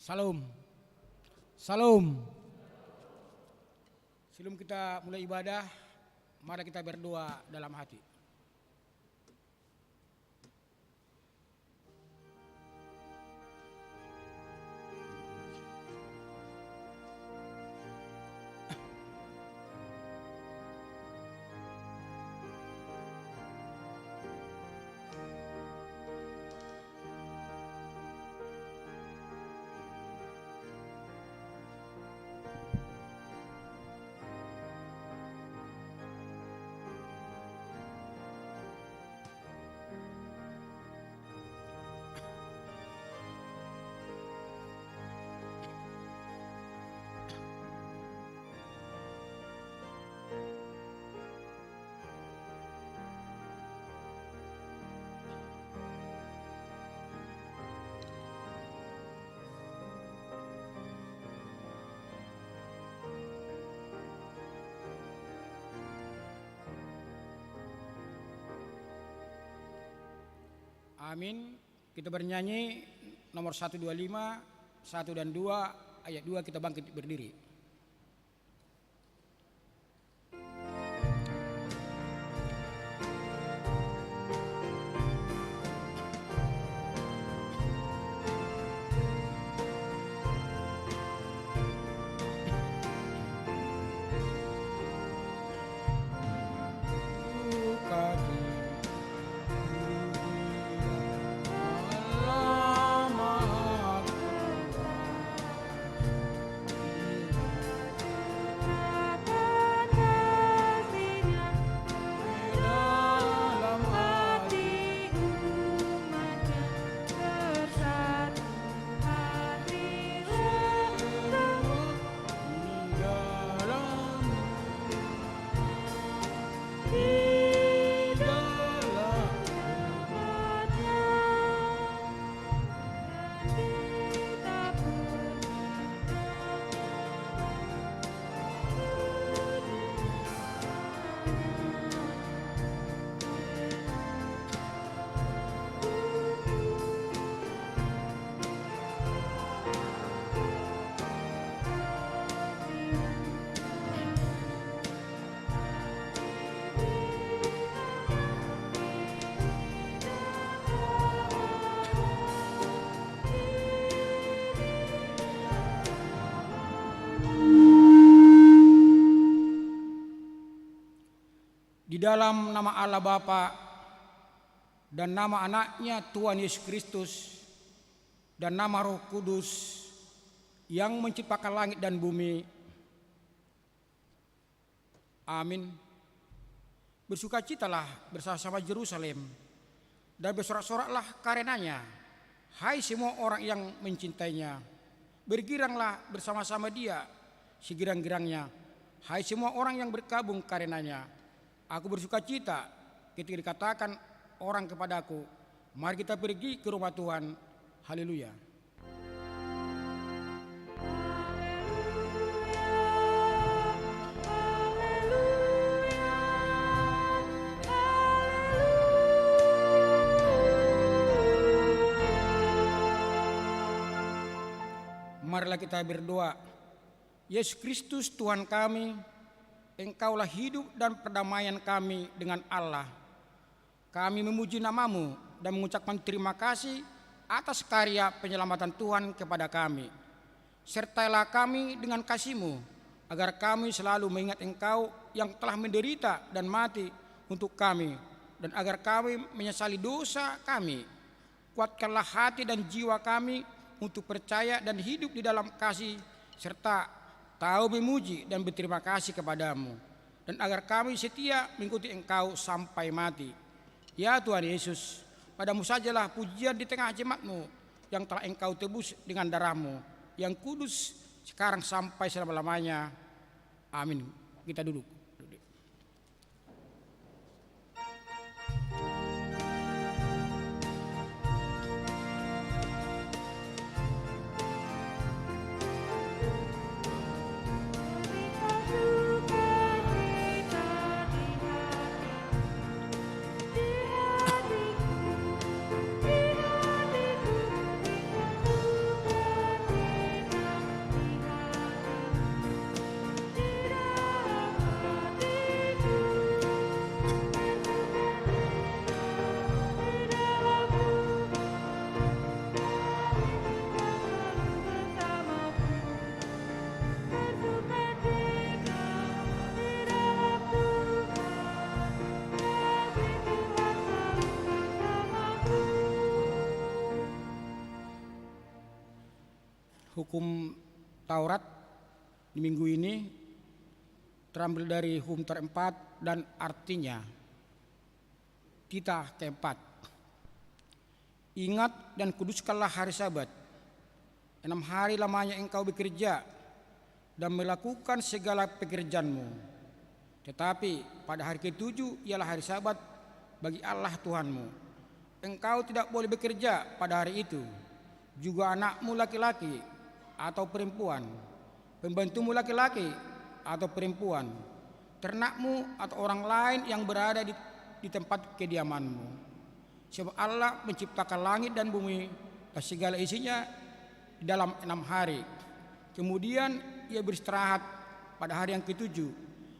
Salam. Salam. Sebelum kita mulai ibadah, mari kita berdoa dalam hati. Amin. Kita bernyanyi nomor 125, 1 dan 2, ayat 2 kita bangkit berdiri. Di dalam nama Allah Bapa dan nama anaknya Tuhan Yesus Kristus dan nama Roh Kudus yang menciptakan langit dan bumi. Amin. Bersukacitalah bersama-sama Yerusalem dan bersorak-soraklah karenanya, hai semua orang yang mencintainya. Bergiranglah bersama-sama dia segirang-girangnya, hai semua orang yang berkabung karenanya. Aku bersukacita ketika dikatakan orang kepadaku, mari kita pergi ke rumah Tuhan. Haleluya. Marilah kita berdoa. Yesus Kristus Tuhan kami, Engkaulah hidup dan perdamaian kami dengan Allah. Kami memuji namamu dan mengucapkan terima kasih atas karya penyelamatan Tuhan kepada kami. Sertailah kami dengan kasih-Mu, agar kami selalu mengingat Engkau yang telah menderita dan mati untuk kami, dan agar kami menyesali dosa kami. Kuatkanlah hati dan jiwa kami untuk percaya dan hidup di dalam kasih, serta tahu memuji dan berterima kasih kepadamu, dan agar kami setia mengikuti Engkau sampai mati. Ya Tuhan Yesus, padamu sajalah pujian di tengah jemaat-Mu yang telah Engkau tebus dengan darah-Mu yang kudus sekarang sampai selama-lamanya. Amin. Kita duduk. Hukum Taurat di minggu ini terambil dari Hum-Tar 4 dan artinya kita keempat. Ingat dan kuduskanlah hari Sabat. 6 hari lamanya engkau bekerja dan melakukan segala pekerjaanmu. Tetapi pada hari ke-7 ialah hari Sabat bagi Allah Tuhanmu. Engkau tidak boleh bekerja pada hari itu, juga anakmu laki-laki atau perempuan, pembantumu laki-laki atau perempuan, ternakmu atau orang lain yang berada di tempat kediamanmu. Sebab Allah menciptakan langit dan bumi dan segala isinya di dalam 6 hari. Kemudian ia beristirahat pada hari yang ke-7.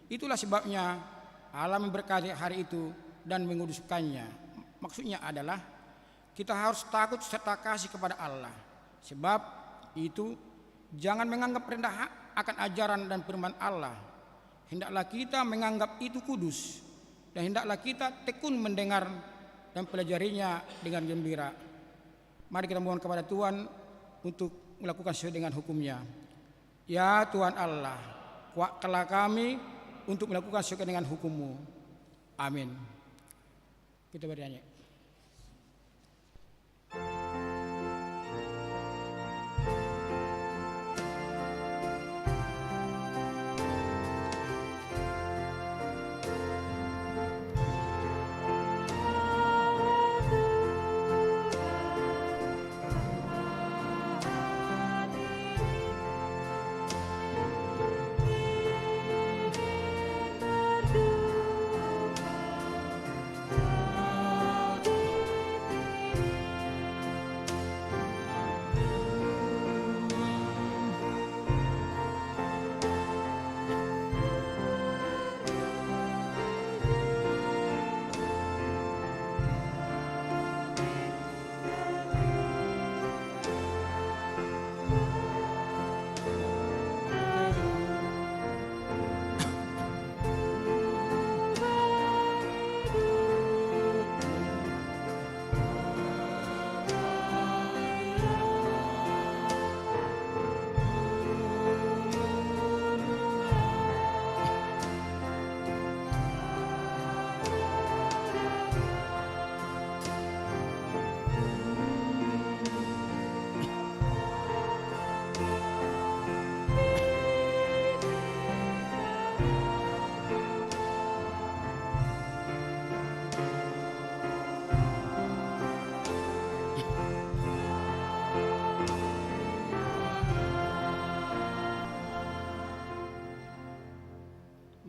Itulah sebabnya Allah memberkati hari itu dan menguduskannya. Maksudnya adalah kita harus takut serta kasih kepada Allah. Sebab itu jangan menganggap rendah akan ajaran dan firman Allah. Hendaklah kita menganggap itu kudus, dan hendaklah kita tekun mendengar dan pelajarinya dengan gembira. Mari kita mohon kepada Tuhan untuk melakukan sesuai dengan hukum-Nya. Ya Tuhan Allah, kuatkanlah kami untuk melakukan sesuai dengan hukum-Mu. Amin. Kita bernyanyi.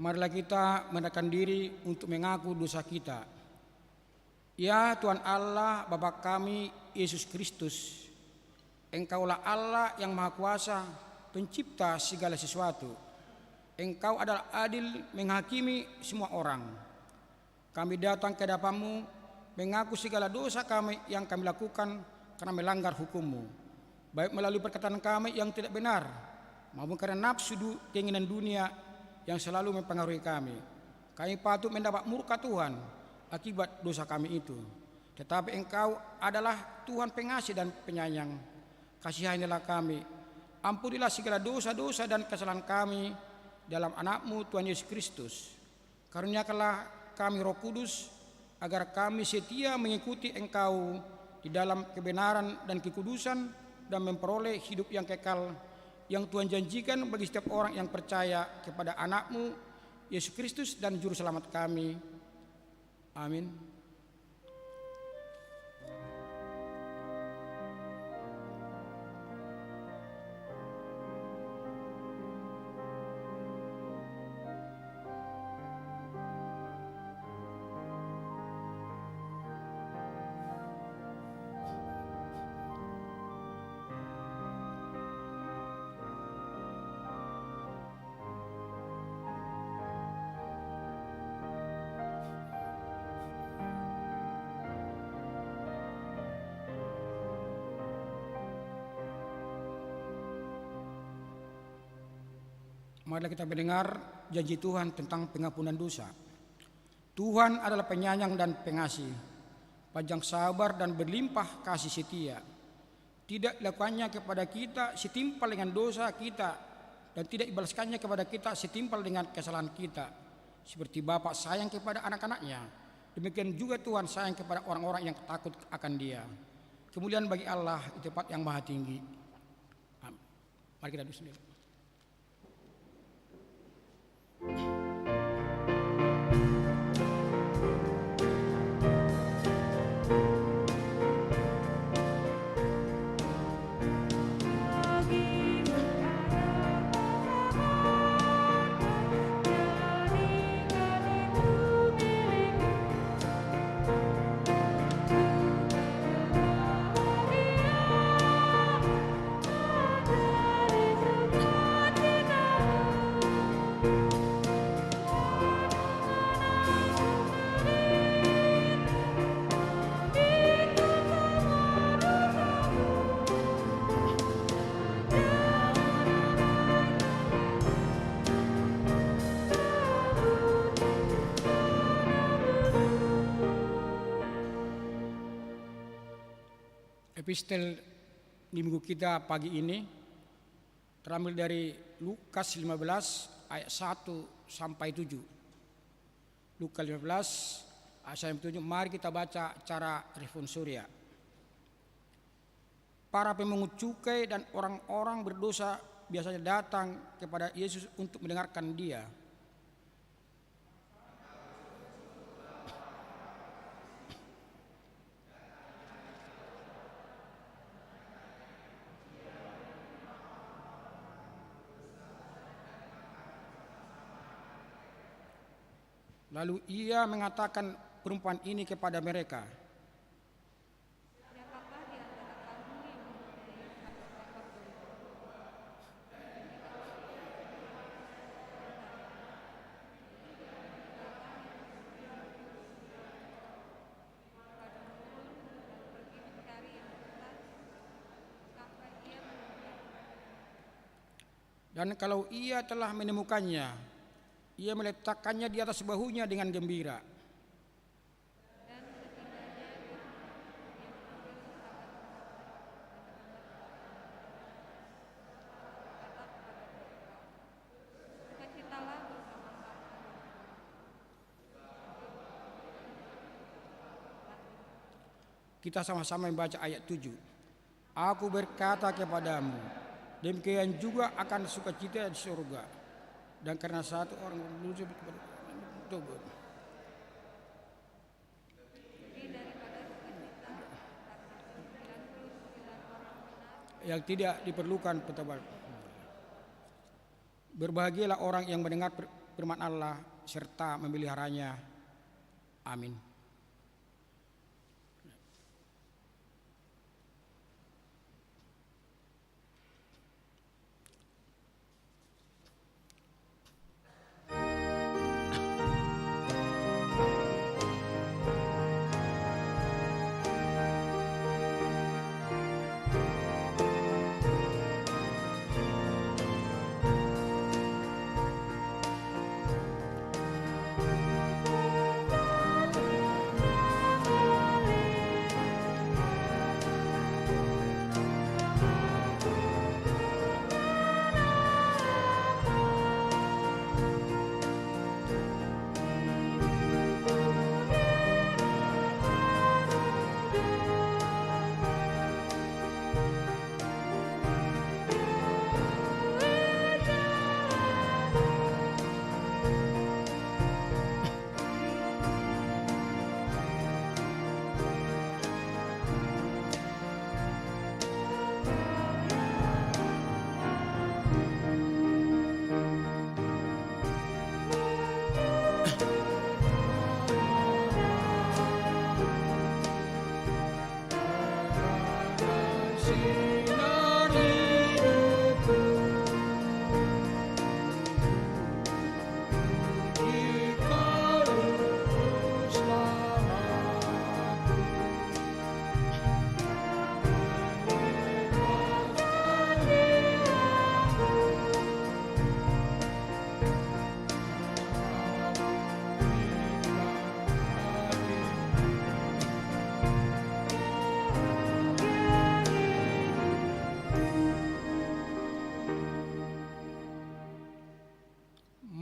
Marilah kita merendahkan diri untuk mengaku dosa kita. Ya Tuhan Allah, Bapa kami Yesus Kristus, Engkaulah Allah yang Maha Kuasa, pencipta segala sesuatu. Engkau adalah adil menghakimi semua orang. Kami datang ke hadapan-Mu mengaku segala dosa kami yang kami lakukan karena melanggar hukum-Mu, baik melalui perkataan kami yang tidak benar maupun karena nafsu keinginan dunia yang selalu mempengaruhi kami. Kami patut mendapat murka Tuhan akibat dosa kami itu. Tetapi Engkau adalah Tuhan pengasih dan penyayang. Kasihanilah kami. Ampunilah segala dosa-dosa dan kesalahan kami dalam Anak-Mu Tuhan Yesus Kristus. Karuniakanlah kami Roh Kudus agar kami setia mengikuti Engkau di dalam kebenaran dan kekudusan dan memperoleh hidup yang kekal yang Tuhan janjikan bagi setiap orang yang percaya kepada Anak-Mu Yesus Kristus dan Juru Selamat kami. Amin. Marilah kita mendengar janji Tuhan tentang pengampunan dosa. Tuhan adalah penyayang dan pengasih, panjang sabar dan berlimpah kasih setia. tidak dilakukannya kepada kita setimpal dengan dosa kita, dan tidak dibalaskannya kepada kita setimpal dengan kesalahan kita. Seperti Bapa sayang kepada anak-anaknya, demikian juga Tuhan sayang kepada orang-orang yang takut akan Dia. Kemuliaan bagi Allah di tempat yang maha tinggi. Amin. Mari kita duduk sendiri. Epistel di minggu kita pagi ini terambil dari Lukas 15 ayat 1 sampai 7. Lukas 15 ayat 1 sampai 7. Mari kita baca cara responsoria. Para pemungut cukai dan orang-orang berdosa biasanya datang kepada Yesus untuk mendengarkan Dia. Lalu Ia mengatakan perumpamaan ini kepada mereka. Dan kalau ia telah menemukannya, ia meletakkannya di atas bahunya dengan gembira. Kita sama-sama membaca ayat 7. Aku berkata kepadamu, demikian juga akan sukacita di surga. Dan karena satu orang menuju tubuh. Yang tidak diperlukan petebal. Berbahagialah orang yang mendengar firman Allah serta memeliharanya. Amin.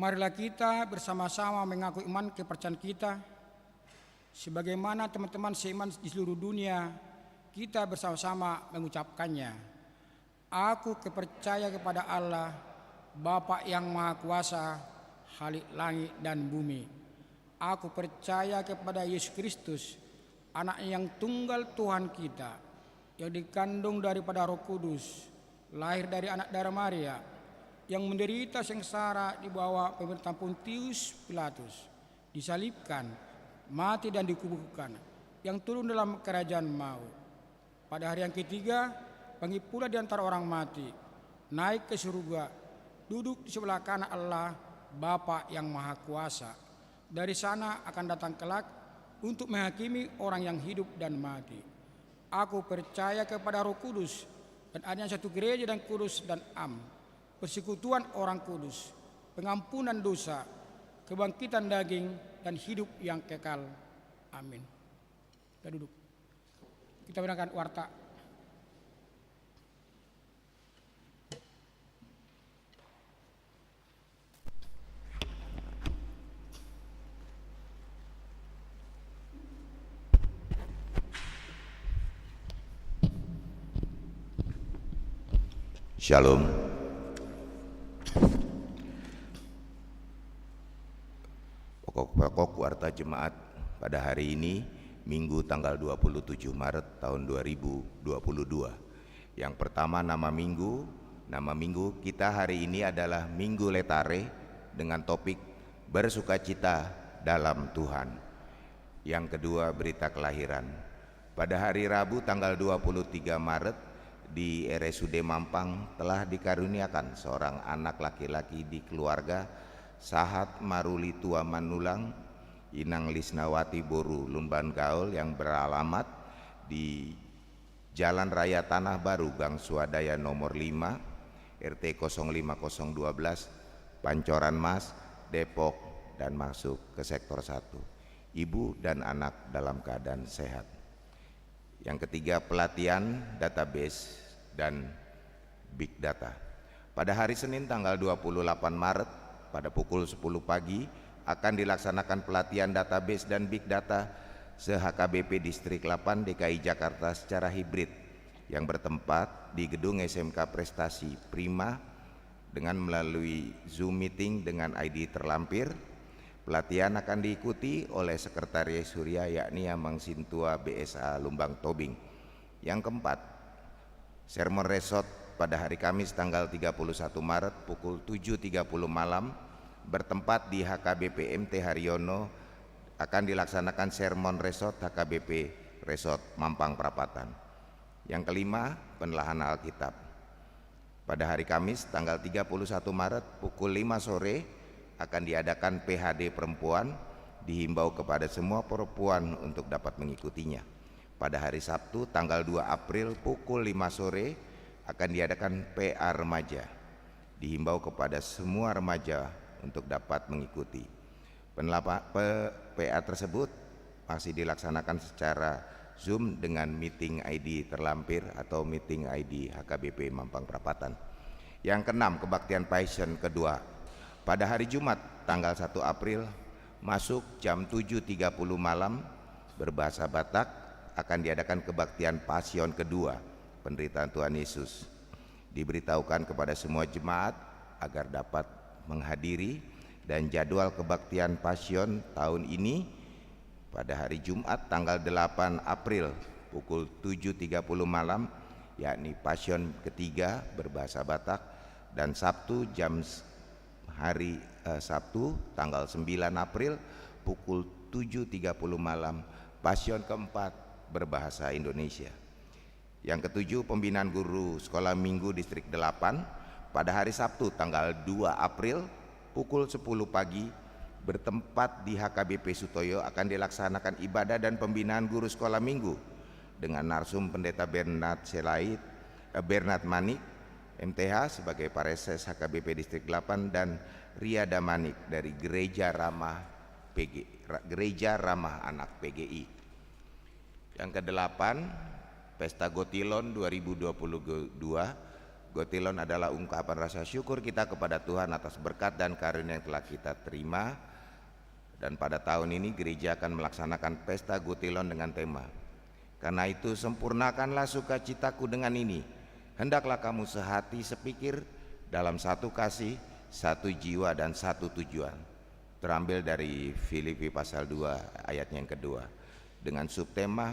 Marilah kita bersama-sama mengaku iman kepercayaan kita, sebagaimana teman-teman seiman di seluruh dunia kita bersama-sama mengucapkannya. Aku percaya kepada Allah, Bapa yang Maha Kuasa, Khalik langit dan bumi. Aku percaya kepada Yesus Kristus, Anak yang tunggal Tuhan kita, yang dikandung daripada Roh Kudus, lahir dari anak darah Maria, yang menderita sengsara di bawah pemerintahan Pontius Pilatus, disalibkan, mati dan dikuburkan, yang turun dalam kerajaan maut. Pada hari yang ketiga, bangkit pula di antara orang mati, naik ke surga, duduk di sebelah kanan Allah, Bapa yang Maha Kuasa. Dari sana akan datang kelak untuk menghakimi orang yang hidup dan mati. Aku percaya kepada Roh Kudus dan adanya satu gereja dan kudus dan persekutuan orang kudus, pengampunan dosa, kebangkitan daging, dan hidup yang kekal. Amin. Kita duduk. Kita mendengarkan warta. Shalom. Pokok warta jemaat pada hari ini, Minggu tanggal 27 Maret tahun 2022. Yang pertama nama minggu kita hari ini adalah Minggu Letare dengan topik bersukacita dalam Tuhan. Yang kedua berita kelahiran. Pada hari Rabu tanggal 23 Maret di RSUD Mampang telah dikaruniakan seorang anak laki-laki di keluarga Sahat Maruli Tua Manulang Inang Lisnawati Boru Lumban Gaul yang beralamat di Jalan Raya Tanah Baru Gang Swadaya nomor 5 RT 05012 Pancoran Mas Depok dan masuk ke sektor 1. Ibu dan anak dalam keadaan sehat. Yang ketiga pelatihan database dan big data. Pada hari Senin tanggal 28 Maret pada pukul 10 pagi akan dilaksanakan pelatihan database dan big data se-HKBP Distrik 8 DKI Jakarta secara hibrid yang bertempat di gedung SMK Prestasi Prima dengan melalui Zoom meeting dengan ID terlampir. Pelatihan akan diikuti oleh Sekretaris Surya yakni Amang Sintua BSA Lumbang Tobing. Yang keempat, sermon resort pada hari Kamis tanggal 31 Maret pukul 7.30 malam bertempat di HKBP MT Haryono akan dilaksanakan sermon resort HKBP Resort Mampang Perapatan. Yang kelima, penelahan Alkitab. Pada hari Kamis tanggal 31 Maret pukul 5 sore akan diadakan PHD perempuan, dihimbau kepada semua perempuan untuk dapat mengikutinya. Pada hari Sabtu tanggal 2 April pukul 5 sore akan diadakan PA remaja, dihimbau kepada semua remaja untuk dapat mengikuti. PA tersebut masih dilaksanakan secara Zoom dengan meeting ID terlampir atau meeting ID HKBP Mampang Perapatan. Yang keenam, kebaktian Passion kedua. Pada hari Jumat tanggal 1 April masuk jam 7.30 malam berbahasa Batak akan diadakan kebaktian Pasion kedua penderitaan Tuhan Yesus. Diberitahukan kepada semua jemaat agar dapat menghadiri dan jadwal kebaktian Pasion tahun ini pada hari Jumat tanggal 8 April pukul 7.30 malam yakni Pasion ketiga berbahasa Batak dan Sabtu hari Sabtu tanggal 9 April pukul 7.30 malam Pasion keempat berbahasa Indonesia. Yang ketujuh, pembinaan guru sekolah minggu distrik 8 pada hari Sabtu tanggal 2 April pukul 10 pagi bertempat di HKBP Sutoyo akan dilaksanakan ibadah dan pembinaan guru sekolah minggu dengan narsum Pendeta Bernard Manik MTH sebagai Pareses HKBP Distrik 8 dan Ria Damanik dari Gereja Ramah Anak PGI. Yang kedelapan, Pesta Gotilon 2022 Gotilon adalah ungkapan rasa syukur kita kepada Tuhan atas berkat dan karunia yang telah kita terima. Dan pada tahun ini gereja akan melaksanakan pesta Gotilon dengan tema, "Karena itu sempurnakanlah sukacitaku dengan ini. Hendaklah kamu sehati sepikir dalam satu kasih, satu jiwa dan satu tujuan." Terambil dari Filipi pasal 2 ayatnya yang kedua. Dengan subtema,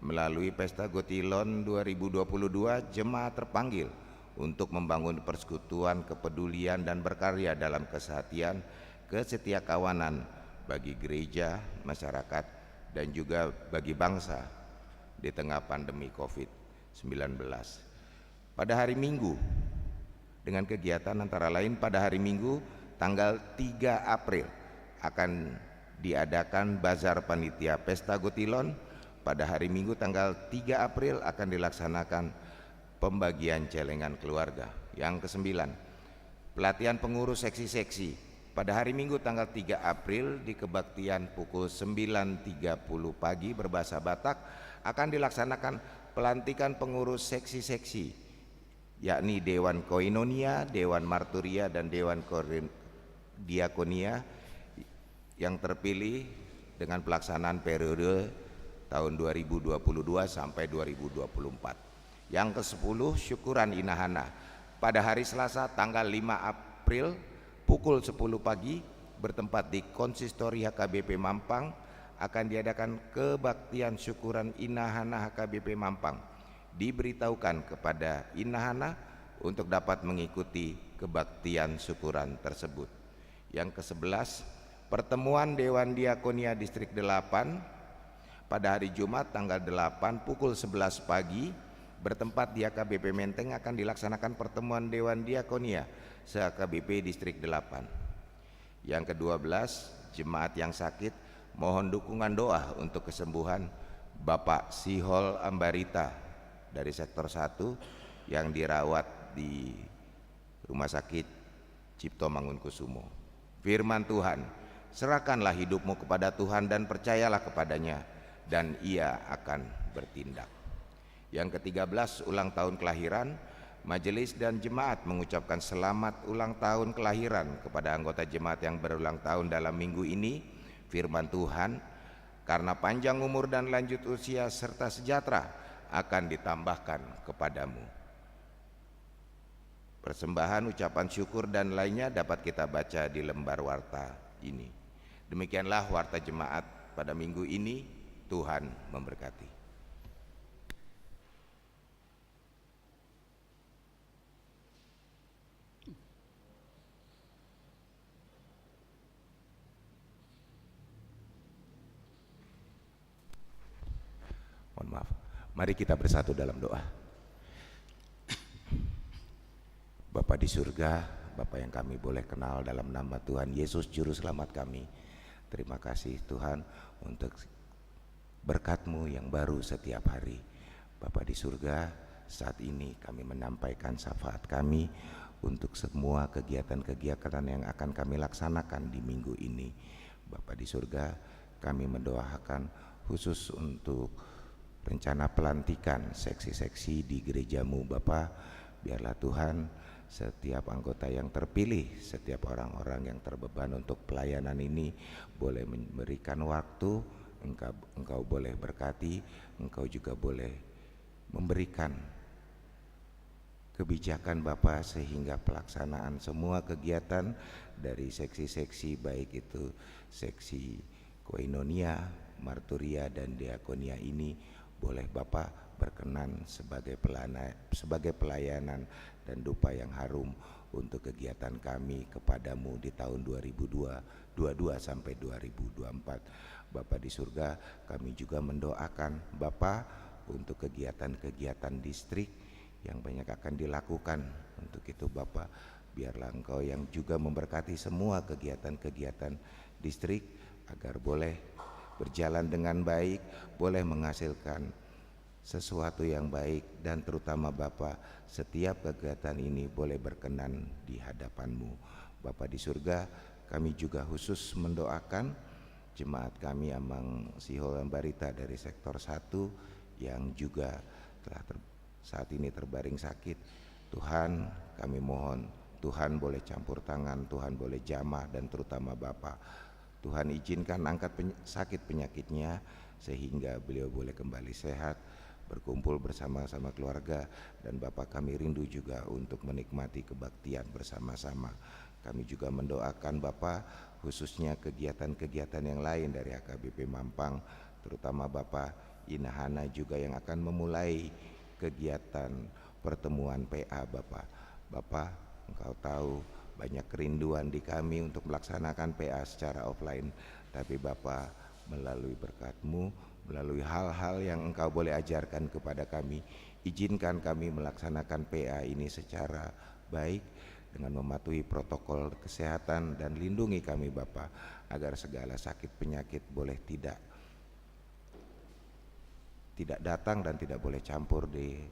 melalui pesta Gotilon 2022, jemaat terpanggil untuk membangun persekutuan, kepedulian dan berkarya dalam kesehatian, kesetiakawanan bagi gereja, masyarakat, dan juga bagi bangsa di tengah pandemi COVID-19. Pada hari Minggu, dengan kegiatan antara lain pada hari Minggu tanggal 3 April akan diadakan bazar panitia pesta Gotilon. Pada hari Minggu tanggal 3 April akan dilaksanakan pembagian celengan keluarga. Yang ke-9, pelatihan pengurus seksi-seksi. Pada hari Minggu tanggal 3 April di kebaktian pukul 9.30 pagi berbahasa Batak akan dilaksanakan pelantikan pengurus seksi-seksi, yakni Dewan Koinonia, Dewan Marturia, dan Dewan Diakonia yang terpilih dengan pelaksanaan periode tahun 2022 sampai 2024. Yang ke-10, syukuran Inahana. Pada hari Selasa tanggal 5 April pukul 10 pagi bertempat di Konsistori HKBP Mampang akan diadakan kebaktian syukuran Inahana HKBP Mampang. Diberitahukan kepada Inahana untuk dapat mengikuti kebaktian syukuran tersebut. Yang ke-11, pertemuan Dewan Diakonia Distrik 8 pada hari Jumat tanggal 8 pukul 11 pagi bertempat di HKBP Menteng akan dilaksanakan pertemuan Dewan Diakonia se-HKBP Distrik 8. Yang ke-12, jemaat yang sakit mohon dukungan doa untuk kesembuhan Bapak Sihol Ambarita dari sektor 1 yang dirawat di Rumah Sakit Cipto Mangunkusumo. Firman Tuhan, serahkanlah hidupmu kepada Tuhan dan percayalah kepadanya, dan Ia akan bertindak. Yang ke-13, ulang tahun kelahiran. Majelis dan jemaat mengucapkan selamat ulang tahun kelahiran kepada anggota jemaat yang berulang tahun dalam minggu ini. Firman Tuhan, karena panjang umur dan lanjut usia serta sejahtera akan ditambahkan kepadamu. Persembahan, ucapan syukur dan lainnya dapat kita baca di lembar warta ini. Demikianlah warta jemaat pada minggu ini. Tuhan memberkati. Mohon maaf. Mari kita bersatu dalam doa. Bapa di surga, Bapa yang kami boleh kenal dalam nama Tuhan Yesus Juru Selamat kami. Terima kasih Tuhan untuk berkat-Mu yang baru setiap hari. Bapa di surga, saat ini kami menyampaikan syafaat kami untuk semua kegiatan-kegiatan yang akan kami laksanakan di minggu ini. Bapa di surga, kami mendoakan khusus untuk rencana pelantikan seksi-seksi di gereja-Mu Bapa. Biarlah Tuhan setiap anggota yang terpilih, setiap orang-orang yang terbeban untuk pelayanan ini boleh memberikan waktu, Engkau boleh berkati, Engkau juga boleh memberikan kebijakan Bapa sehingga pelaksanaan semua kegiatan dari seksi-seksi, baik itu seksi Koinonia, Marturia dan Diakonia ini boleh Bapak berkenan sebagai pelayanan dan dupa yang harum untuk kegiatan kami kepadamu di tahun 2022 sampai 2024. Bapa di surga, kami juga mendoakan Bapa untuk kegiatan-kegiatan distrik yang banyak akan dilakukan. Untuk itu Bapa, biarlah Engkau yang juga memberkati semua kegiatan-kegiatan distrik agar boleh berjalan dengan baik, boleh menghasilkan sesuatu yang baik, dan terutama Bapa, setiap kegiatan ini boleh berkenan di hadapan-Mu. Bapa di surga, kami juga khusus mendoakan jemaat kami Amang Sihol Ambarita dari sektor 1 yang juga telah saat ini terbaring sakit. Tuhan, kami mohon Tuhan boleh campur tangan, Tuhan boleh jamah, dan terutama Bapak, Tuhan izinkan angkat sakit penyakitnya sehingga beliau boleh kembali sehat, berkumpul bersama-sama keluarga. Dan Bapak, kami rindu juga untuk menikmati kebaktian bersama-sama. Kami juga mendoakan Bapak, khususnya kegiatan-kegiatan yang lain dari AKBP Mampang, terutama Bapak Inahana juga yang akan memulai kegiatan pertemuan PA Bapak. Bapak, Engkau tahu banyak kerinduan di kami untuk melaksanakan PA secara offline, tapi Bapak melalui berkat-Mu, melalui hal-hal yang Engkau boleh ajarkan kepada kami, izinkan kami melaksanakan PA ini secara baik dengan mematuhi protokol kesehatan, dan lindungi kami Bapak agar segala sakit penyakit boleh tidak datang dan tidak boleh campur di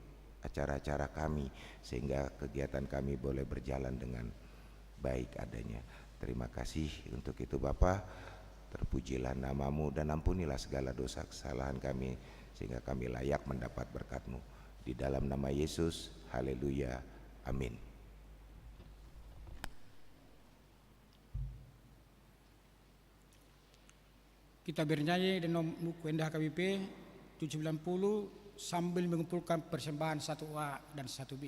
acara-acara kami, sehingga kegiatan kami boleh berjalan dengan baik adanya. Terima kasih untuk itu Bapak. Terpujilah nama-Mu dan ampunilah segala dosa kesalahan kami sehingga kami layak mendapat berkat-Mu. Di dalam nama Yesus, haleluya, amin. Kita bernyanyi dengan buku Endah KBP 790 sambil mengumpulkan persembahan 1A dan 1B.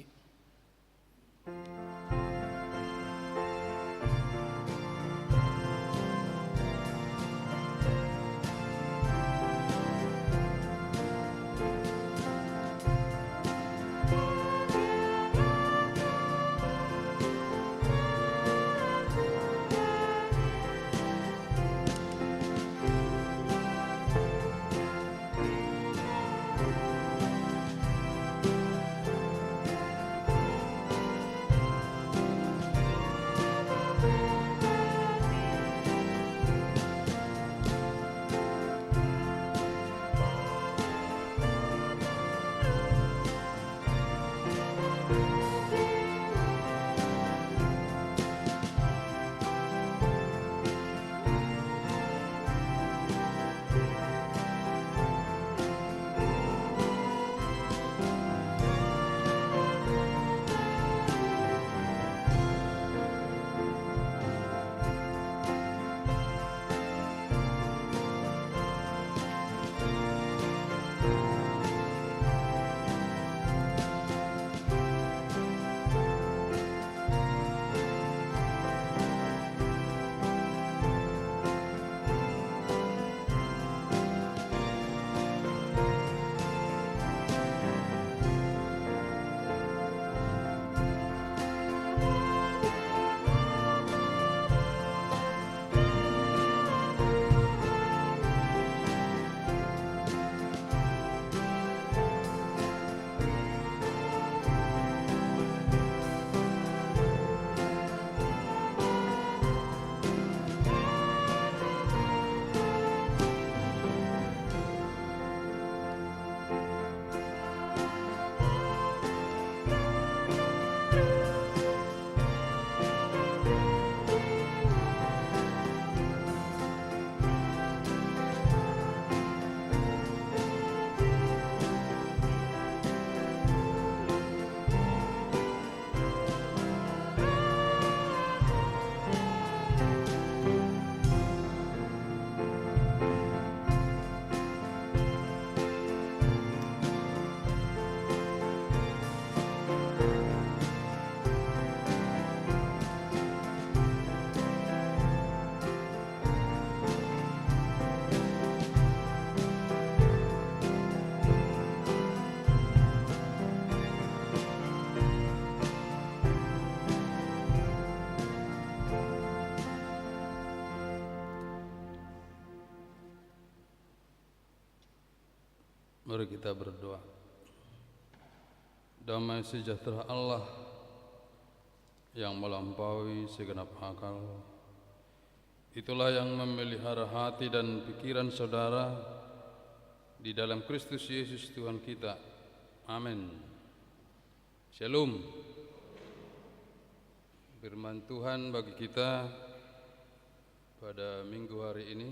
Mari kita berdoa. Damai sejahtera Allah yang melampaui segenap akal, itulah yang memelihara hati dan pikiran saudara di dalam Kristus Yesus Tuhan kita. Amin. Shalom. Firman Tuhan bagi kita pada minggu hari ini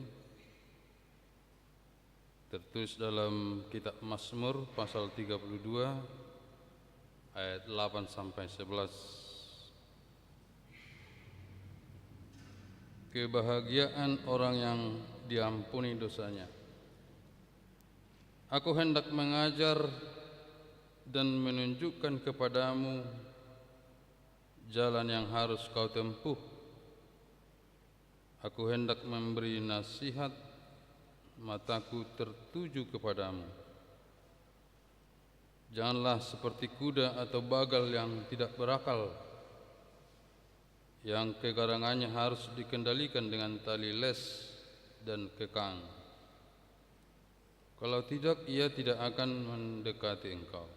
tertulis dalam kitab Mazmur pasal 32 ayat 8 sampai 11. Kebahagiaan orang yang diampuni dosanya. Aku hendak mengajar dan menunjukkan kepadamu jalan yang harus kau tempuh. Aku hendak memberi nasihat, mataku tertuju kepadamu. Janganlah seperti kuda atau bagal yang tidak berakal, yang kegarangannya harus dikendalikan dengan tali les dan kekang. Kalau tidak, ia tidak akan mendekati engkau.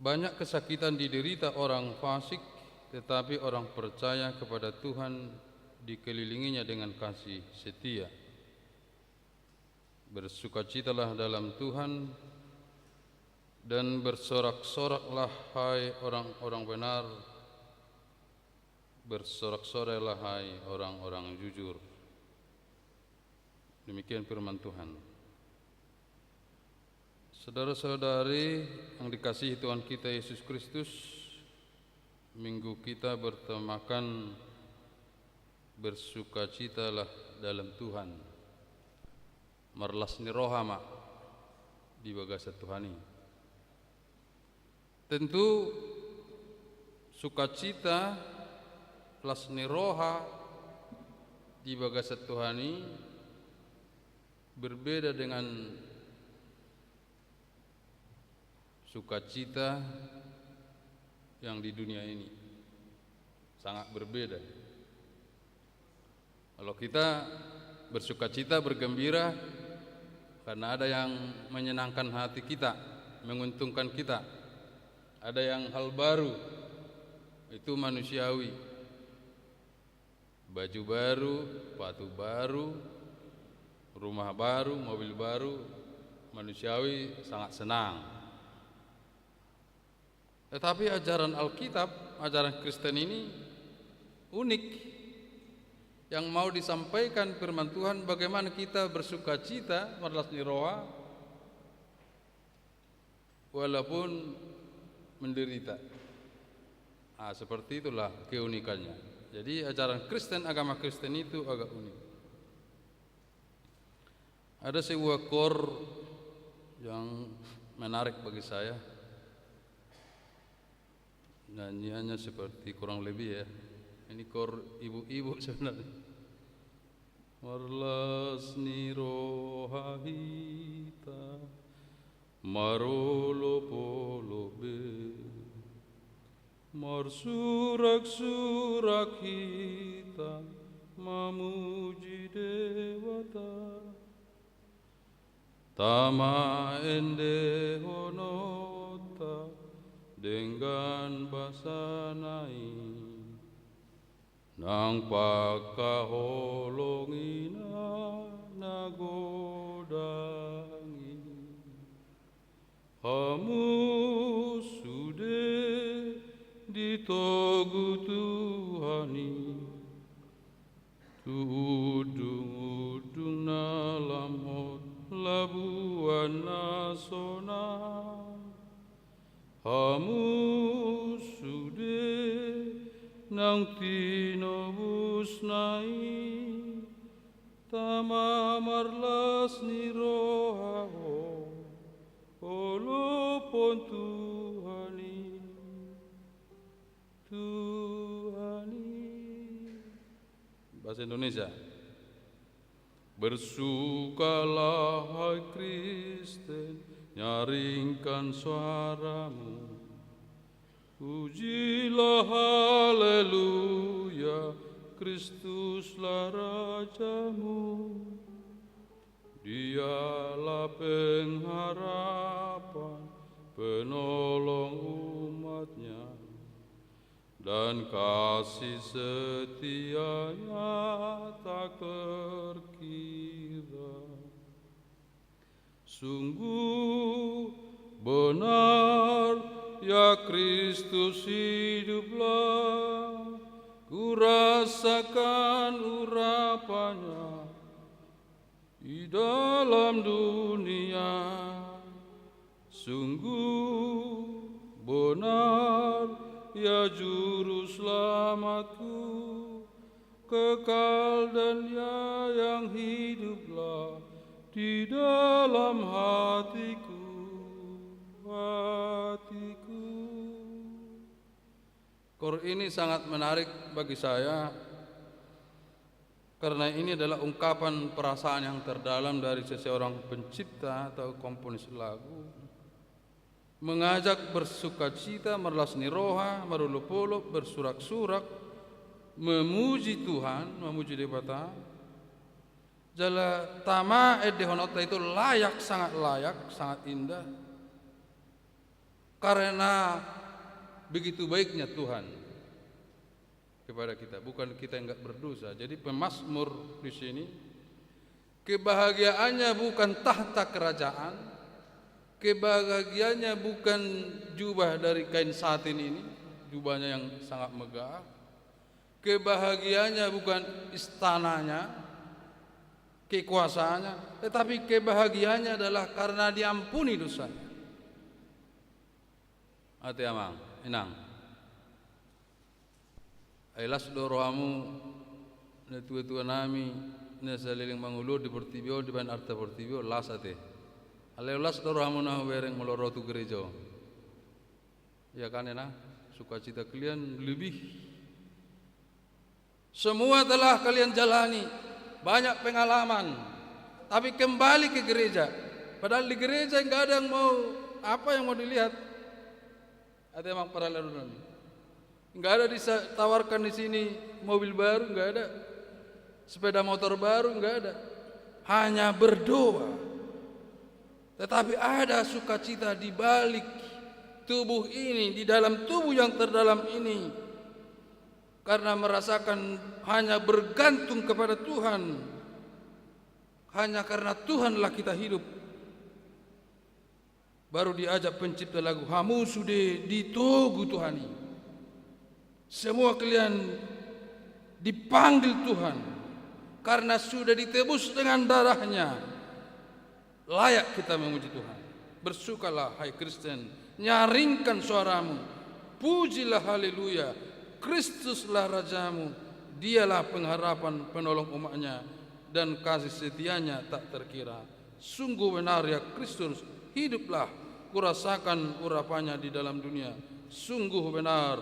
Banyak kesakitan diderita orang fasik, tetapi orang percaya kepada Tuhan dikelilinginya dengan kasih setia. Bersukacitalah dalam Tuhan dan bersorak-soraklah hai orang-orang benar. Bersorak-sorailah hai orang-orang jujur. Demikian firman Tuhan. Saudara-saudari yang dikasihi Tuhan kita Yesus Kristus, minggu kita bertemakan bersukacitalah dalam Tuhan. Marlasni rohama di bagasa Tuhani. Tentu sukacita plus niroha di bagasa Tuhani berbeda dengan sukacita yang di dunia ini. Sangat berbeda. Kalau kita bersukacita, bergembira karena ada yang menyenangkan hati kita, menguntungkan kita. Ada yang hal baru, itu manusiawi. Baju baru, sepatu baru, rumah baru, mobil baru, manusiawi sangat senang. Tetapi ajaran Alkitab, ajaran Kristen ini unik. Yang mau disampaikan firman Tuhan bagaimana kita bersukacita marlasni roha walaupun menderita. Seperti itulah keunikannya. Jadi ajaran Kristen, agama Kristen itu agak unik. Ada sebuah kor yang menarik bagi saya. Nyanyiannya seperti kurang lebih ya. Ini kor ibu-ibu sebenarnya. Marlasni roha hita marolo polobe marsurak-surak hita mamuji dewata tama ende honota dengan basanai nang pakaholongina nagodangi hamu sude ditogu Tuhani tudung-udung nalamot labuan nasona hamu sude nang tinobus nai tama marlasni rohaho olopon Tuhani bahasa Indonesia. Bersukalah hai Kristen, nyaringkan suaramu. Pujilah haleluya, Kristuslah Rajamu. Dialah pengharapan, penolong umatnya, dan kasih setianya tak terkira. Sungguh benar ya Kristus hiduplah, ku rasakan urapannya di dalam dunia. Sungguh benar ya juru selamatku, kekal dan ya yang hiduplah di dalam hatiku. Kor ini sangat menarik bagi saya karena ini adalah ungkapan perasaan yang terdalam dari seseorang pencipta atau komponis lagu, mengajak bersukacita, merlasni roha, marulupolo, bersurak-surak, memuji Tuhan, memuji Dewata. Jala tama edehonota itu layak, sangat indah, karena begitu baiknya Tuhan kepada kita, bukan kita yang enggak berdosa. Jadi pemazmur di sini kebahagiaannya bukan tahta kerajaan, kebahagiaannya bukan jubah dari kain satin ini, jubahnya yang sangat megah. Kebahagiaannya bukan istananya, kekuasaannya, tetapi kebahagiaannya adalah karena diampuni dosanya. Ate amang, inang. Ailas doroamu ne tua-tua nami ne saliling mangulur di Portibio di ban arta Portibio lasate. Alelas doroamu na bereng melorotu gereja. Ya kan enak, sukacita kalian lebih. Semua telah kalian jalani, banyak pengalaman, tapi kembali ke gereja. Padahal di gereja enggak ada yang mau apa yang mau dilihat. Ada emang para lalunan. Enggak ada ditawarkan di sini mobil baru, enggak ada. Sepeda motor baru, enggak ada. Hanya berdoa. Tetapi ada sukacita di balik tubuh ini, di dalam tubuh yang terdalam ini. Karena merasakan hanya bergantung kepada Tuhan. Hanya karena Tuhanlah kita hidup. Baru diajak pencipta lagu, hamu sudah ditogu Tuhani. Semua kalian dipanggil Tuhan karena sudah ditebus dengan darahnya. Layak kita memuji Tuhan. Bersukalah hai Kristen, nyaringkan suaramu, pujilah haleluya. Kristuslah rajamu, dialah pengharapan penolong umatnya, dan kasih setianya tak terkira. Sungguh benar ya Kristus, hiduplah, kurasakan urapannya di dalam dunia. Sungguh benar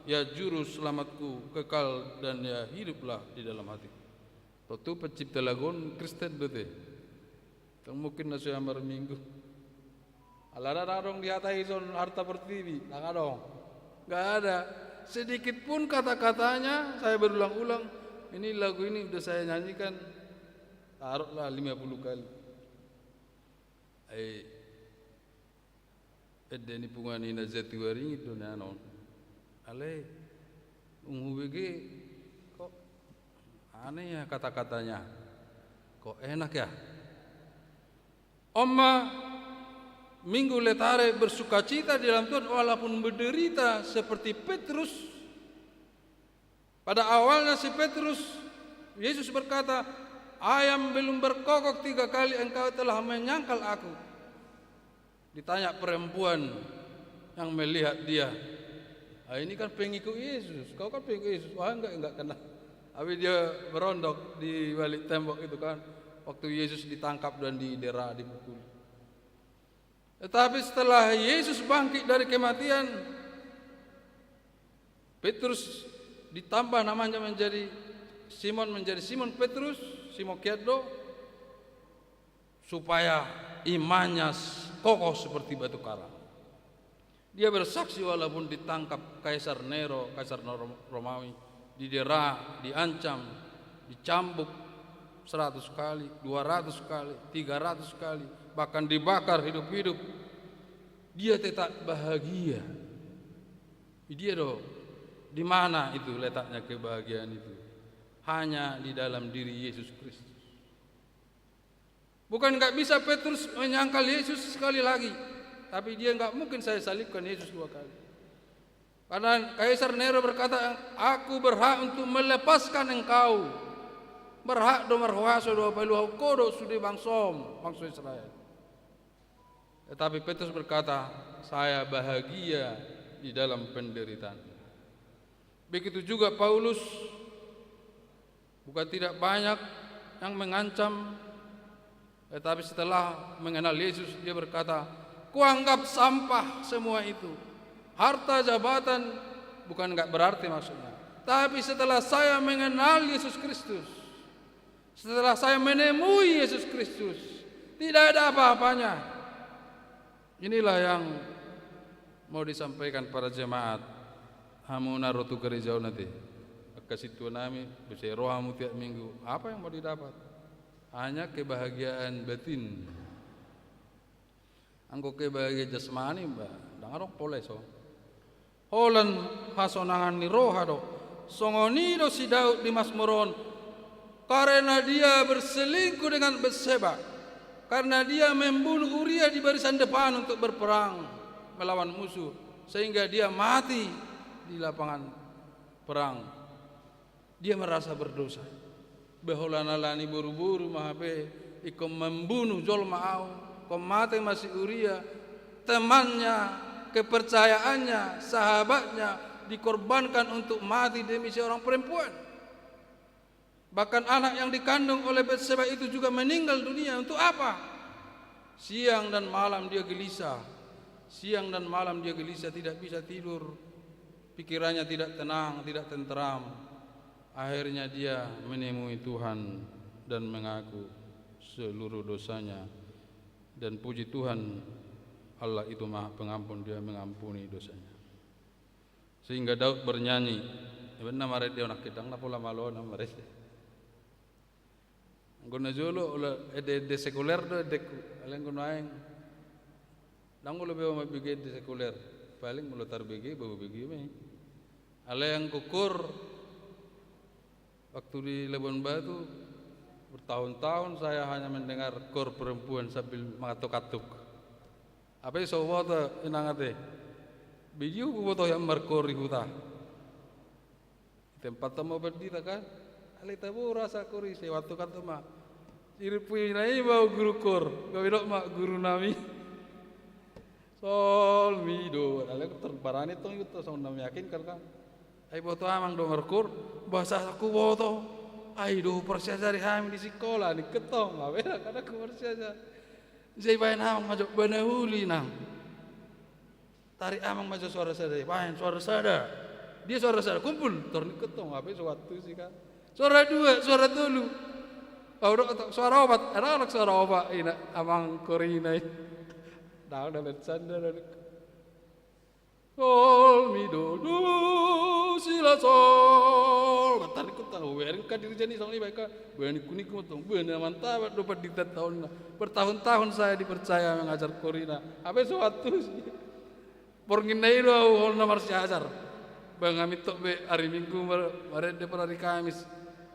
ya juru selamatku, kekal dan ya hiduplah di dalam hati. Itu pencipta lagun Kristen bete. Kang mungkin nasi amar minggu. Alara dong di atas ison harta pertiwi, nggak dong, nggak ada. Sedikit pun kata-katanya saya berulang-ulang. Ini lagu ini udah saya nyanyikan taruhlah 50 kali. Edeni pungani na jatiwari itu nanon. Ale unghubg kok aneh ya kata-katanya. Kok enak ya? Oma minggu letare bersukacita di dalam Tuhan walaupun menderita seperti Petrus. Pada awalnya si Petrus, Yesus berkata, ayam belum berkokok 3 kali engkau telah menyangkal aku. Ditanya perempuan yang melihat dia, ini kan pengikut Yesus, kau kan pengikut Yesus. Wah enggak kena. Tapi dia berondok di balik tembok itu kan, waktu Yesus ditangkap dan didera, dipukul. Tetapi setelah Yesus bangkit dari kematian, Petrus ditambah namanya menjadi Simon Petrus, Simon Kiado, supaya imannya kokoh seperti batu karang. Dia bersaksi walaupun ditangkap Kaisar Nero, Kaisar Romawi, didera, diancam, dicambuk 100 kali, 200 kali, 300 kali, bahkan dibakar hidup-hidup. Dia tetap bahagia. Dia doh, di mana itu letaknya kebahagiaan itu? Hanya di dalam diri Yesus Kristus. Bukan enggak bisa Petrus menyangkal Yesus sekali lagi, tapi dia enggak mungkin saya salibkan Yesus 2 kali. Karena Kaisar Nero berkata, aku berhak untuk melepaskan engkau. Berhak do marhuaso do paluh kodo sudi bangsa Israel. Tetapi Petrus berkata, saya bahagia di dalam penderitaan. Begitu juga Paulus, bukan tidak banyak yang mengancam, tetapi setelah mengenal Yesus dia berkata, kuanggap sampah semua itu. Harta jabatan bukan enggak berarti maksudnya. Tapi setelah saya mengenal Yesus Kristus, setelah saya menemui Yesus Kristus, tidak ada apa-apanya. Inilah yang mau disampaikan para jemaat. Hamu narutu gereja nanti. Kasih Tuhan nami, bisa rohamu tiap minggu. Apa yang mau didapat? Hanya kebahagiaan batin. Angko kebahagiaan jasmani, mbak. Dangarok boleh so. Holan hasonangan ni roha do. Songonido si Daud di Mazmuron. Karena dia berselingkuh dengan Batseba. Karena dia membunuh Uria di barisan depan untuk berperang melawan musuh, sehingga dia mati di lapangan perang. Dia merasa berdosa. Beholanalani buru-buru mahape ikom membunuh jolma au, kom mati masih Uria, temannya, kepercayaannya, sahabatnya dikorbankan untuk mati demi seorang perempuan. Bahkan anak yang dikandung oleh Batseba itu juga meninggal dunia. Untuk apa? Siang dan malam dia gelisah. Siang dan malam dia gelisah, tidak bisa tidur. Pikirannya tidak tenang, tidak tenteram. Akhirnya dia menemui Tuhan dan mengaku seluruh dosanya. Dan puji Tuhan, Allah itu Maha Pengampun, dia mengampuni dosanya. Sehingga Daud bernyanyi, benar maret dia nak kedang napola malon maret. Guna jolo de sekuler do de aleng guna aeng. Dango lebih mau bigi de sekuler, paling melutar bigi bawa bigi me. Aleng kukur waktu di Labuan Batu bertahun-tahun saya hanya mendengar kor perempuan sambil mengatuk-atuk. Apa iso foto inangate? Bigi ku foto yang merkori huta. Tempat temu berdita kan? Alita bu rasa kori sewatu kata mak iripui nai bau guru kor gawidok mak guru nami sol mido ale terbarani tong itu sang nam yakin kan ai boto amang do merkur bahasa aku boto ai do persia dari ham di sekolah di ketong awe kada ku persia jai bayan amang majo banahuli nang tarik amang majo suara sada bayan suara sada dia suara sada kumpul torni ketong ape suatu sih kan. Suara dua, suara tulu. Oh, suara obat, anak suara obat ini amang korina. Dah bersanda dah. Sol mi do sila sol. Batar ikut tahu, wearing kadir jenis orang ini baik. Bukan kuning kumotong, bukan mantap. Dapat di tahun bertahun-tahun saya dipercaya mengajar korina. Apa suatu sih? Pornginai do, hol nomor siajar. Bang Amit tok be hari Minggu mare de hari Kamis.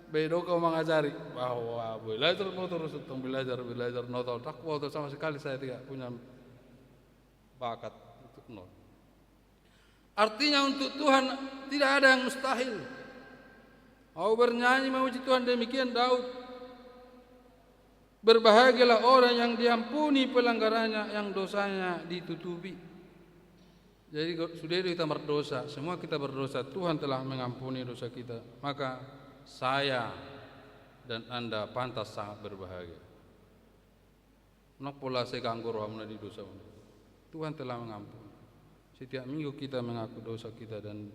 Bedo kau mengajari bahwa belajar mau terus belajar notol tak waktu sama sekali saya tidak punya bakat untuk nol. Artinya untuk Tuhan tidak ada yang mustahil. Mau bernyanyi memuji Tuhan demikian Daud. Berbahagialah orang yang diampuni pelanggarannya, yang dosanya ditutupi. Jadi sudah kita berdosa, semua kita berdosa, Tuhan telah mengampuni dosa kita. Maka saya dan Anda pantas sangat berbahagia. Nak pola saya ganggu rohamna di dosa. Tuhan telah mengampuni. Setiap minggu kita mengaku dosa kita dan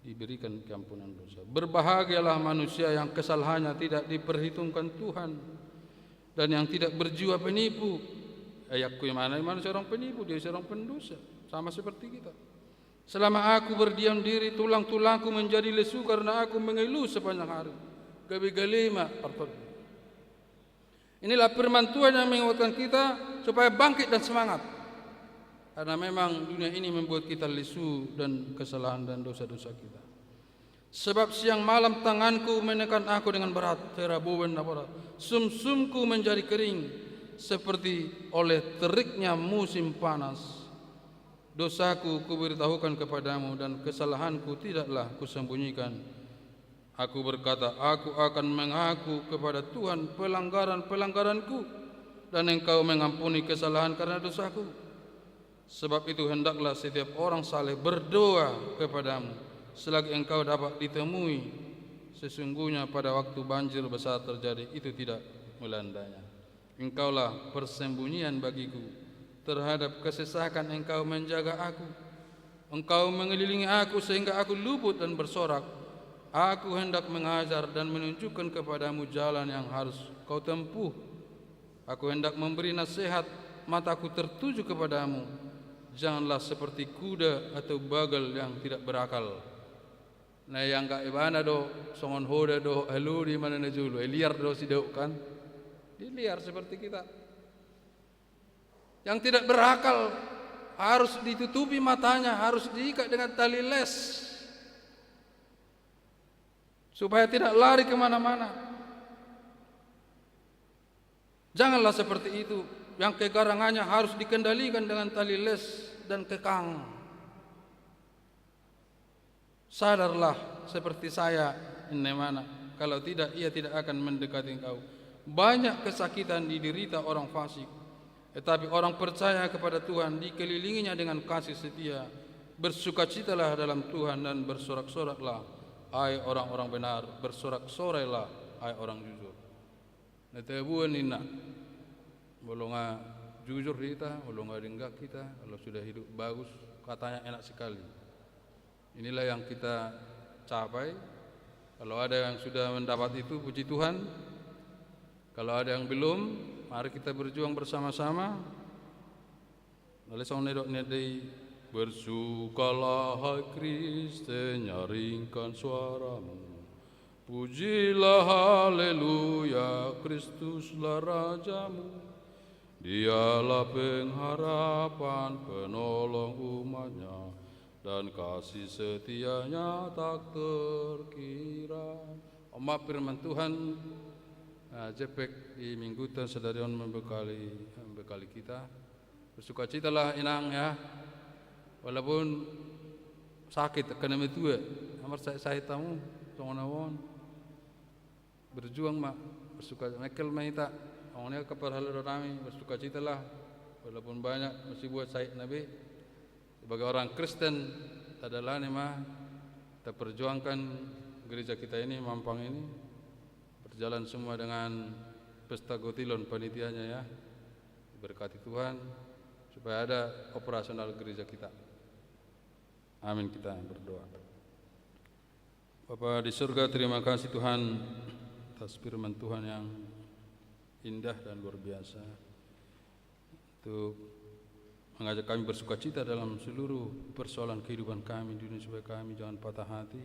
diberikan keampunan dosa. Berbahagialah manusia yang kesalahannya tidak diperhitungkan Tuhan dan yang tidak berjiwa penipu. Ayatku yang mana manusia orang penipu, dia seorang pendosa, sama seperti kita. Selama aku berdiam diri, tulang-tulangku menjadi lesu karena aku mengeluh sepanjang hari. Gabi-galima. Inilah firman Tuhan yang menguatkan kita supaya bangkit dan semangat. Karena memang dunia ini membuat kita lesu dan kesalahan dan dosa-dosa kita. Sebab siang malam tanganku menekan aku dengan berat, terabuan berat. Sumsumku menjadi kering seperti oleh teriknya musim panas. Dosaku kuberitahukan kepadamu dan kesalahanku tidaklah kusembunyikan. Aku berkata, aku akan mengaku kepada Tuhan pelanggaran-pelanggaranku dan Engkau mengampuni kesalahan karena dosaku. Sebab itu hendaklah setiap orang saleh berdoa kepadamu selagi Engkau dapat ditemui. Sesungguhnya pada waktu banjir besar terjadi itu tidak melandanya. Engkaulah persembunyian bagiku terhadap kesesakan. Engkau menjaga aku. Engkau mengelilingi aku sehingga aku luput dan bersorak. Aku hendak mengajar dan menunjukkan kepadamu jalan yang harus kau tempuh. Aku hendak memberi nasihat, mataku tertuju kepadamu. Janganlah seperti kuda atau bagal yang tidak berakal. Nah yang kak ibana do songon hoda do halu di mana najulu liar do si do kan, dia liar seperti kita. Yang tidak berakal harus ditutupi matanya, harus diikat dengan tali les supaya tidak lari kemana-mana. Janganlah seperti itu. Yang kegarangannya harus dikendalikan dengan tali les dan kekang. Sadarlah seperti saya ini mana. Kalau tidak, ia tidak akan mendekati engkau. Banyak kesakitan diderita orang fasik, tetapi orang percaya kepada Tuhan dikelilinginya dengan kasih setia. Bersukacitalah dalam Tuhan dan bersorak-soraklah, hai orang-orang benar. Bersorak-sorailah, hai orang jujur. Netebuan inna, bolonga jujur kita, bolonga denggak kita. Kalau sudah hidup bagus, katanya enak sekali. Inilah yang kita capai. Kalau ada yang sudah mendapat itu, puji Tuhan. Kalau ada yang belum, mari kita berjuang bersama-sama. Lalu sang nedok nedei, bersukalah hai Kristen, nyaringkan suaramu. Pujilah haleluya, Kristuslah Rajamu. Dialah pengharapan, penolong umatnya, dan kasih setianya tak terkira. Oma firman Tuhan jepek di minggu tan sedarion membekali kita. Bersukacitalah inang ya, walaupun sakit kena metua. Amar saya tamu tongonawon berjuang mak bersukacita. Mekel maita awalnya keperhaluan kami bersukacitalah walaupun banyak masih buat saya Nabi. Sebagai orang Kristen, adalah nih mah kita perjuangkan gereja kita ini Mampang ini berjalan semua dengan pesta gotilon panitianya ya. Berkati Tuhan supaya ada operasional gereja kita. Amin, kita berdoa. Bapa di surga, terima kasih Tuhan atas firman Tuhan yang indah dan luar biasa. Untuk mengajak kami bersukacita dalam seluruh persoalan kehidupan kami di dunia supaya kami jangan patah hati.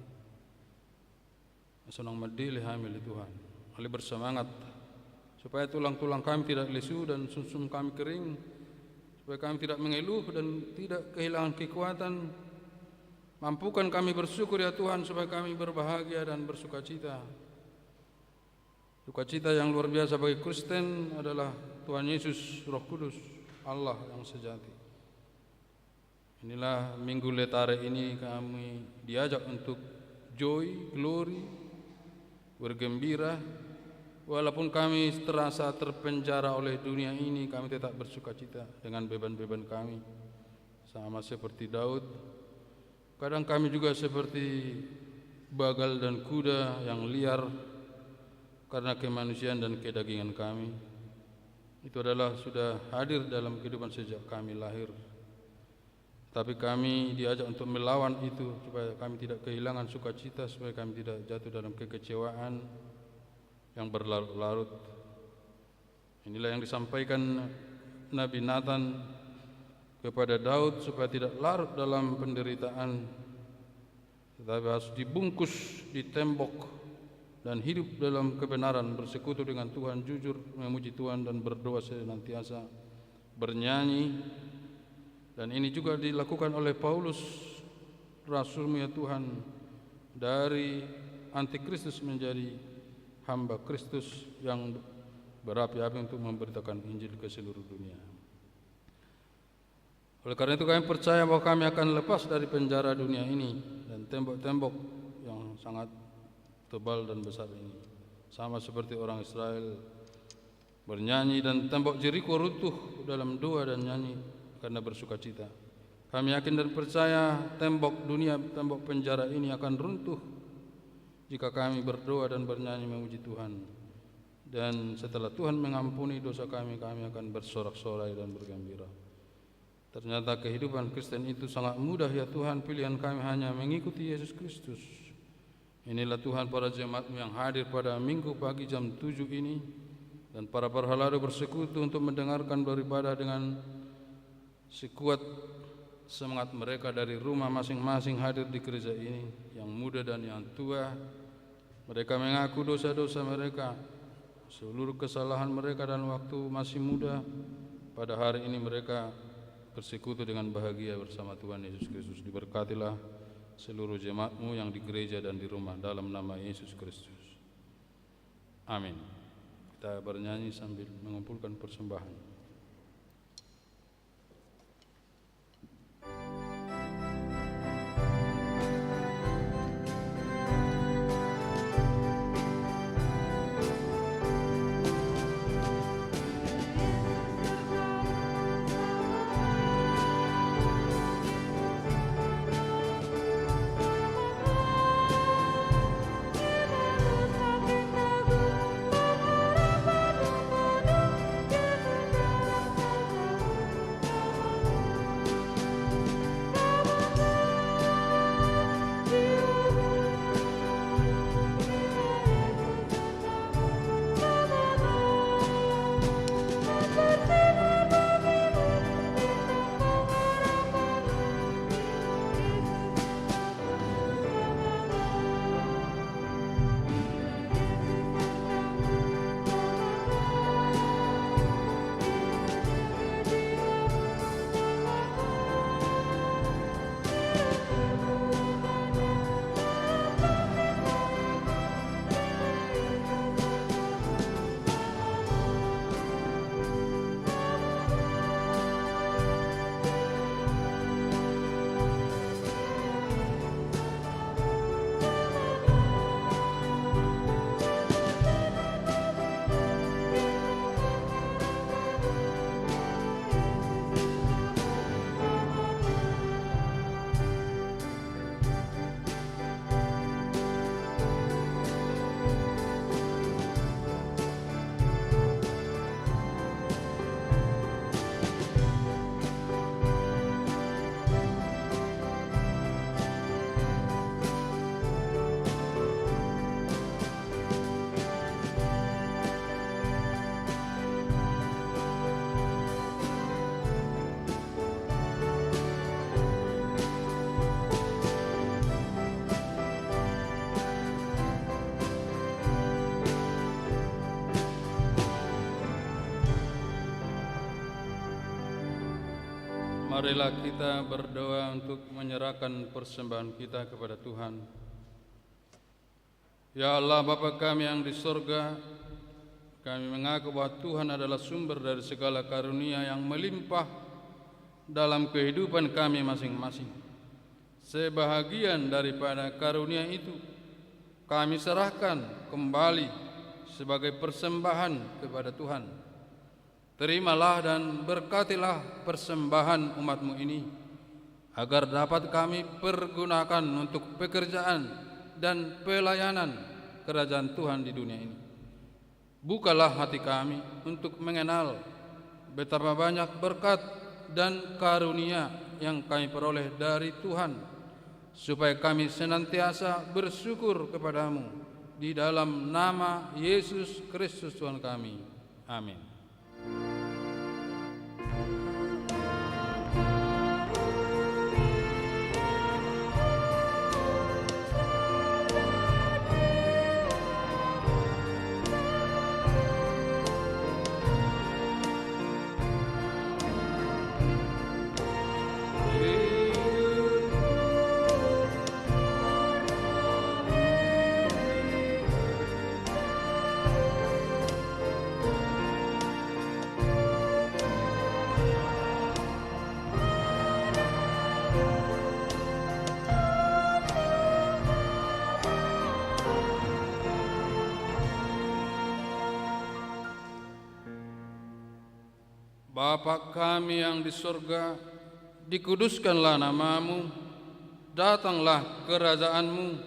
Senang medilih hamil Tuhan. Oleh bersemangat supaya tulang-tulang kami tidak lesu dan sumsum kami kering, supaya kami tidak mengeluh dan tidak kehilangan kekuatan. Mampukan kami bersyukur ya Tuhan supaya kami berbahagia dan bersukacita. Sukacita yang luar biasa bagi Kristen adalah Tuhan Yesus Roh Kudus, Allah yang sejati. Inilah minggu letare ini kami diajak untuk joy, glory, bergembira. Walaupun kami terasa terpenjara oleh dunia ini, kami tetap bersukacita dengan beban-beban kami. Sama seperti Daud, kadang kami juga seperti bagal dan kuda yang liar karena kemanusiaan dan kedagingan kami. Itu adalah sudah hadir dalam kehidupan sejak kami lahir. Tapi kami diajak untuk melawan itu supaya kami tidak kehilangan sukacita, supaya kami tidak jatuh dalam kekecewaan yang berlarut-larut. Inilah yang disampaikan Nabi Nathan kepada Daud supaya tidak larut dalam penderitaan, tetapi harus dibungkus di tembok dan hidup dalam kebenaran, bersekutu dengan Tuhan, jujur memuji Tuhan dan berdoa senantiasa, bernyanyi. Dan ini juga dilakukan oleh Paulus, Rasul ya Tuhan, dari antikristus menjadi hamba Kristus yang berapi-api untuk memberitakan Injil ke seluruh dunia. Oleh karena itu kami percaya bahwa kami akan lepas dari penjara dunia ini dan tembok-tembok yang sangat tebal dan besar ini. Sama seperti orang Israel bernyanyi dan tembok Jeriko runtuh dalam doa dan nyanyi karena bersukacita. Kami yakin dan percaya tembok dunia, tembok penjara ini akan runtuh jika kami berdoa dan bernyanyi memuji Tuhan. Dan setelah Tuhan mengampuni dosa kami, kami akan bersorak-sorai dan bergembira. Ternyata kehidupan Kristen itu sangat mudah ya Tuhan, pilihan kami hanya mengikuti Yesus Kristus. Inilah Tuhan para jemaat-Mu yang hadir pada Minggu pagi jam 7 ini, dan para berhalado bersekutu untuk mendengarkan beribadah dengan sekuat semangat mereka dari rumah masing-masing hadir di gereja ini, yang muda dan yang tua. Mereka mengaku dosa-dosa mereka, seluruh kesalahan mereka dan waktu masih muda. Pada hari ini mereka bersekutu dengan bahagia bersama Tuhan Yesus Kristus. Diberkatilah seluruh jemaat-Mu yang di gereja dan di rumah dalam nama Yesus Kristus. Amin. Kita bernyanyi sambil mengumpulkan persembahan. Marilah kita berdoa untuk menyerahkan persembahan kita kepada Tuhan. Ya Allah Bapa kami yang di sorga, kami mengaku bahwa Tuhan adalah sumber dari segala karunia yang melimpah dalam kehidupan kami masing-masing. Sebahagian daripada karunia itu kami serahkan kembali sebagai persembahan kepada Tuhan. Terimalah dan berkatilah persembahan umat-Mu ini, agar dapat kami pergunakan untuk pekerjaan dan pelayanan kerajaan Tuhan di dunia ini. Bukalah hati kami untuk mengenal betapa banyak berkat dan karunia yang kami peroleh dari Tuhan, supaya kami senantiasa bersyukur kepadamu di dalam nama Yesus Kristus Tuhan kami. Amin. Bapa kami yang di surga, dikuduskanlah namamu, datanglah kerajaanmu,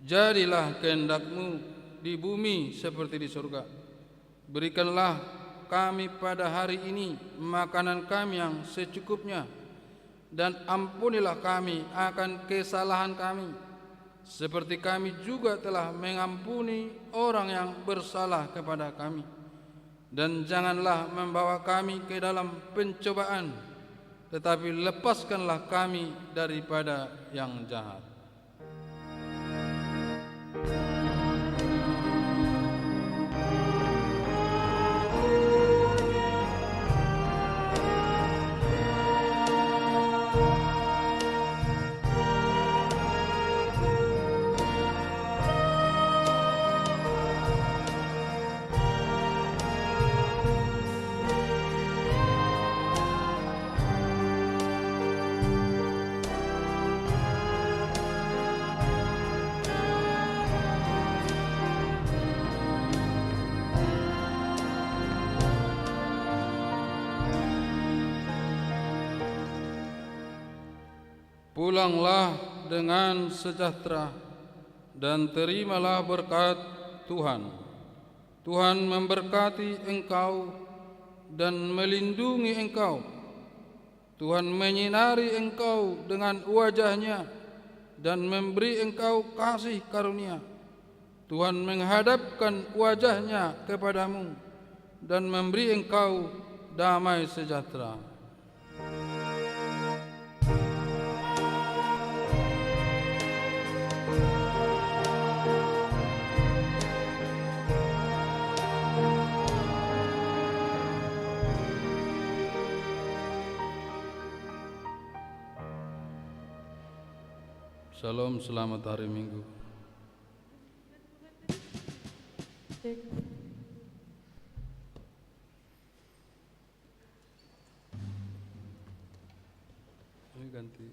jadilah kehendakmu di bumi seperti di surga. Berikanlah kami pada hari ini makanan kami yang secukupnya, dan ampunilah kami akan kesalahan kami, seperti kami juga telah mengampuni orang yang bersalah kepada kami. Dan janganlah membawa kami ke dalam pencobaan, tetapi lepaskanlah kami daripada yang jahat. Pulanglah dengan sejahtera dan terimalah berkat Tuhan. Tuhan memberkati engkau dan melindungi engkau. Tuhan menyinari engkau dengan wajah-Nya dan memberi engkau kasih karunia. Tuhan menghadapkan wajah-Nya kepadamu dan memberi engkau damai sejahtera. Shalom, selamat hari Minggu. Ini ganti.